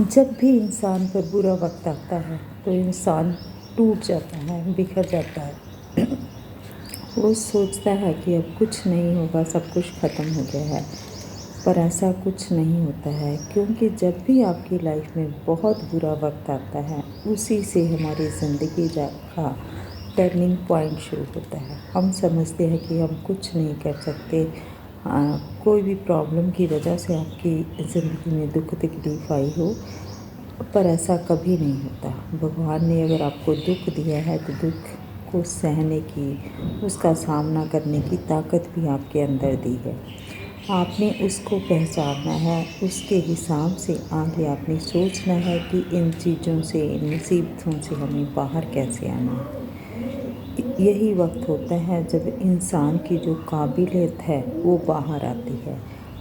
जब भी इंसान पर बुरा वक्त आता है तो इंसान टूट जाता है, बिखर जाता है। वो सोचता है कि अब कुछ नहीं होगा, सब कुछ ख़त्म हो गया है। पर ऐसा कुछ नहीं होता है, क्योंकि जब भी आपकी लाइफ में बहुत बुरा वक्त आता है, उसी से हमारी ज़िंदगी का टर्निंग पॉइंट शुरू होता है। हम समझते हैं कि हम कुछ नहीं कर सकते। कोई भी प्रॉब्लम की वजह से आपकी ज़िंदगी में दुख तकलीफ़ आई हो, पर ऐसा कभी नहीं होता। भगवान ने अगर आपको दुख दिया है तो दुख को सहने की, उसका सामना करने की ताकत भी आपके अंदर दी है। आपने उसको पहचानना है, उसके हिसाब से आगे आपने सोचना है कि इन चीज़ों से, इन मुसीबतों से हमें बाहर कैसे आना है। यही वक्त होता है जब इंसान की जो काबिलियत है वो बाहर आती है।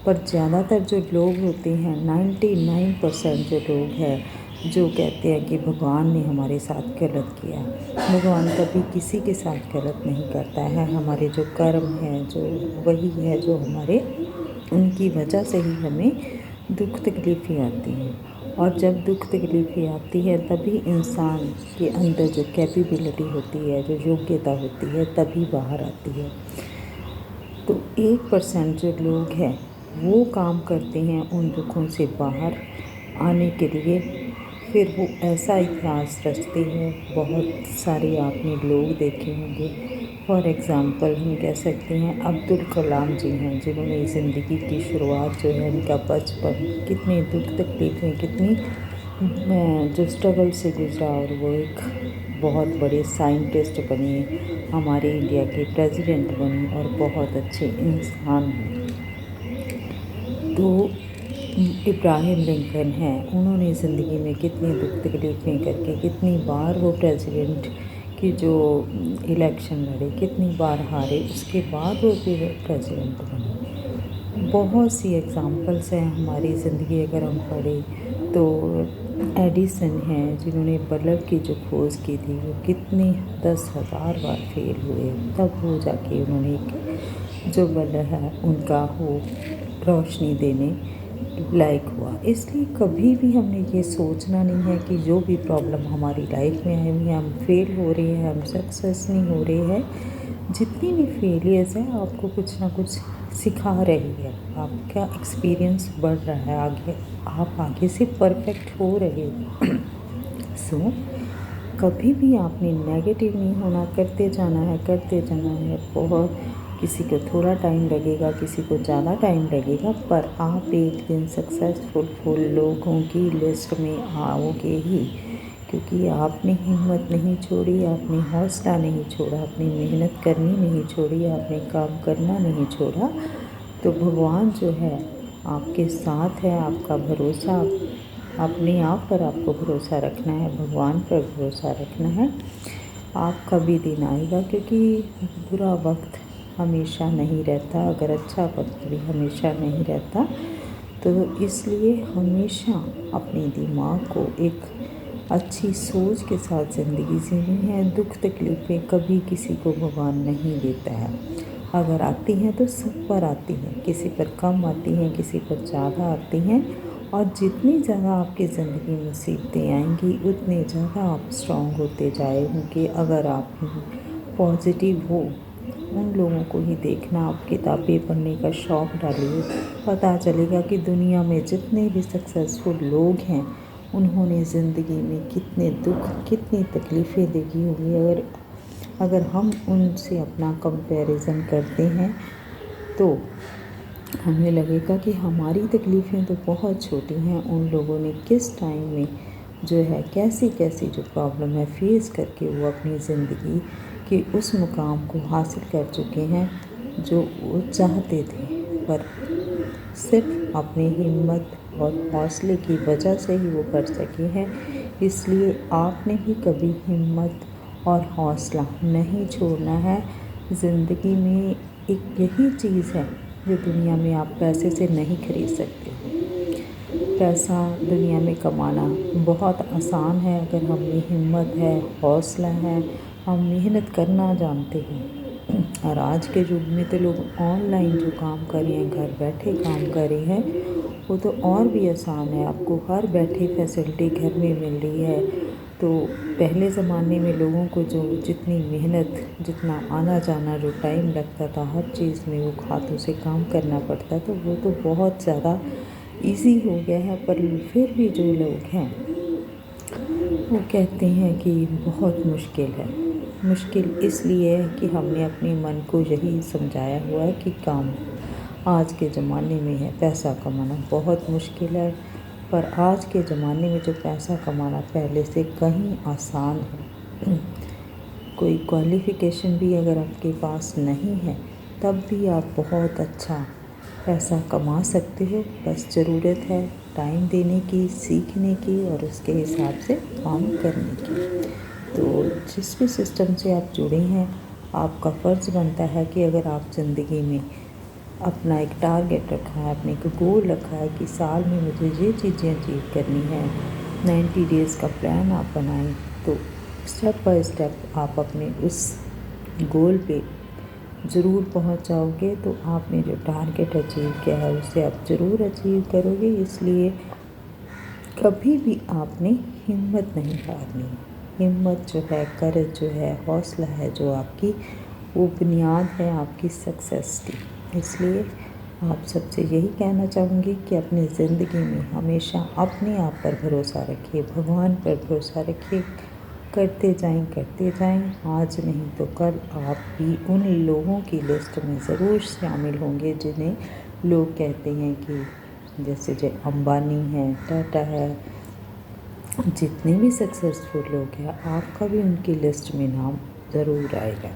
पर ज़्यादातर जो लोग होते हैं, 99% जो लोग हैं, जो कहते हैं कि भगवान ने हमारे साथ गलत किया। भगवान कभी किसी के साथ गलत नहीं करता है। हमारे जो कर्म हैं, जो वही है जो हमारे, उनकी वजह से ही हमें दुख तकलीफ़ें आती हैं। और जब दुख तकलीफ़ें आती है तभी इंसान के अंदर जो कैपेबिलिटी होती है, जो योग्यता होती है, तभी बाहर आती है। तो 1% जो लोग हैं वो काम करते हैं उन दुखों से बाहर आने के लिए। फिर वो ऐसा इतिहास रचते हैं, बहुत सारे आपने लोग देखे होंगे। फॉर एग्ज़ाम्पल हम कह सकते हैं अब्दुल कलाम जी हैं, जिन्होंने ज़िंदगी की शुरुआत जो है, उनका बचपन कितने दुख तकलीफ़ें, कितनी जो स्ट्रगल से गुज़रा, और वो एक बहुत बड़े साइंटिस्ट बने, हमारे इंडिया के प्रेसिडेंट बने और बहुत अच्छे इंसान हैं। तो इब्राहिम लिंकन हैं, उन्होंने ज़िंदगी में कितनी दुख तकलीफ़ें करके, कितनी बार वो प्रेसिडेंट की जो इलेक्शन लड़े, कितनी बार हारे, उसके बाद वो फिर प्रेसिडेंट बने। बहुत सी एग्ज़ाम्पल्स हैं हमारी ज़िंदगी अगर हम पढ़ें तो। एडिसन हैं, जिन्होंने बल्ब की जो खोज की थी, वो कितने 10,000 बार फेल हुए, तब वो जाके उन्होंने जो बल्ब है उनका वो रोशनी देने लायक हुआ। इसलिए कभी भी हमने ये सोचना नहीं है कि जो भी प्रॉब्लम हमारी लाइफ में आई हुई है, हम फेल हो रहे हैं, हम सक्सेस नहीं हो रहे हैं। जितनी भी फेलियर्स है आपको कुछ ना कुछ सिखा रही है, आपका एक्सपीरियंस बढ़ रहा है, आगे आप आगे से परफेक्ट हो रहे हो। सो कभी भी आपने नेगेटिव नहीं होना, करते जाना है, करते जाना है। बहुत किसी को थोड़ा टाइम लगेगा, किसी को ज़्यादा टाइम लगेगा, पर आप एक दिन सक्सेसफुल लोगों की लिस्ट में आओगे ही, क्योंकि आपने हिम्मत नहीं छोड़ी, आपने हौसला नहीं छोड़ा, अपनी मेहनत करनी नहीं छोड़ी, आपने काम करना नहीं छोड़ा। तो भगवान जो है आपके साथ है। आपका भरोसा अपने आप पर आपको भरोसा रखना है, भगवान पर भरोसा रखना है। आपका भी दिन आएगा, क्योंकि बुरा वक्त हमेशा नहीं रहता, अगर अच्छा वक्त भी हमेशा नहीं रहता। तो इसलिए हमेशा अपने दिमाग को एक अच्छी सोच के साथ ज़िंदगी जीनी है। दुख तकलीफ़ें कभी किसी को भगवान नहीं देता है। अगर आती हैं तो सब पर आती हैं, किसी पर कम आती हैं, किसी पर ज़्यादा आती हैं। और जितनी ज़्यादा आपकी ज़िंदगी में मुसीबतें आएंगी, उतने ज़्यादा आप स्ट्रॉन्ग होते जाएंगे। अगर आप पॉजिटिव हो, उन लोगों को ही देखना, आप किताबें पढ़ने का शौक़ डालिए, पता चलेगा कि दुनिया में जितने भी सक्सेसफुल लोग हैं, उन्होंने ज़िंदगी में कितने दुख, कितनी तकलीफ़ें देखी होंगी। अगर हम उनसे अपना कंपैरिजन करते हैं तो हमें लगेगा कि हमारी तकलीफ़ें तो बहुत छोटी हैं। उन लोगों ने किस टाइम में जो है, कैसी कैसी जो प्रॉब्लम है फेस करके वो अपनी ज़िंदगी के उस मुकाम को हासिल कर चुके हैं जो वो चाहते थे। पर सिर्फ अपनी हिम्मत और हौसले की वजह से ही वो कर सके हैं। इसलिए आपने भी कभी हिम्मत और हौसला नहीं छोड़ना है। ज़िंदगी में एक यही चीज़ है जो दुनिया में आप पैसे से नहीं खरीद सकते हो। पैसा दुनिया में कमाना बहुत आसान है, अगर हम में हिम्मत है, हौसला है, हम मेहनत करना जानते हैं। और आज के युग में तो लोग ऑनलाइन जो काम कर रहे हैं, घर बैठे काम कर रहे हैं, वो तो और भी आसान है। आपको हर बैठे फैसिलिटी घर में मिल रही है। तो पहले ज़माने में लोगों को जो जितनी मेहनत, जितना आना जाना, जो टाइम लगता था हर चीज़ में, वो हाथों से काम करना पड़ता, तो वो तो बहुत ज़्यादा इजी हो गया है। पर फिर भी जो लोग हैं वो कहते हैं कि बहुत मुश्किल है। मुश्किल इसलिए है कि हमने अपने मन को यही समझाया हुआ है कि काम आज के ज़माने में है, पैसा कमाना बहुत मुश्किल है। पर आज के ज़माने में जो पैसा कमाना पहले से कहीं आसान है। कोई क्वालिफ़िकेशन भी अगर आपके पास नहीं है, तब भी आप बहुत अच्छा पैसा कमा सकते हो। बस ज़रूरत है टाइम देने की, सीखने की और उसके हिसाब से काम करने की। तो जिस भी सिस्टम से आप जुड़े हैं, आपका फ़र्ज़ बनता है कि अगर आप ज़िंदगी में अपना एक टारगेट रखा है, अपने एक गोल रखा है कि साल में मुझे ये चीज़ें अचीव करनी है, 90 डेज़ का प्लान आप बनाएं, तो स्टेप बाय स्टेप आप अपने उस गोल पे ज़रूर पहुंच जाओगे। तो आपने जो टारगेट अचीव किया है उसे आप ज़रूर अचीव करोगे। इसलिए कभी भी आपने हिम्मत नहीं हारनी। हिम्मत जो है, करज जो है, हौसला है जो आपकी, वो बुनियाद है आपकी सक्सेस की। इसलिए आप सबसे यही कहना चाहूँगी कि अपनी ज़िंदगी में हमेशा अपने आप पर भरोसा रखिए, भगवान पर भरोसा रखिए। करते जाएं। आज नहीं तो कल आप भी उन लोगों की लिस्ट में ज़रूर शामिल होंगे जिन्हें लोग कहते हैं कि जैसे जो अंबानी है, टाटा है, जितने भी सक्सेसफुल लोग हैं, आपका भी उनकी लिस्ट में नाम ज़रूर आएगा।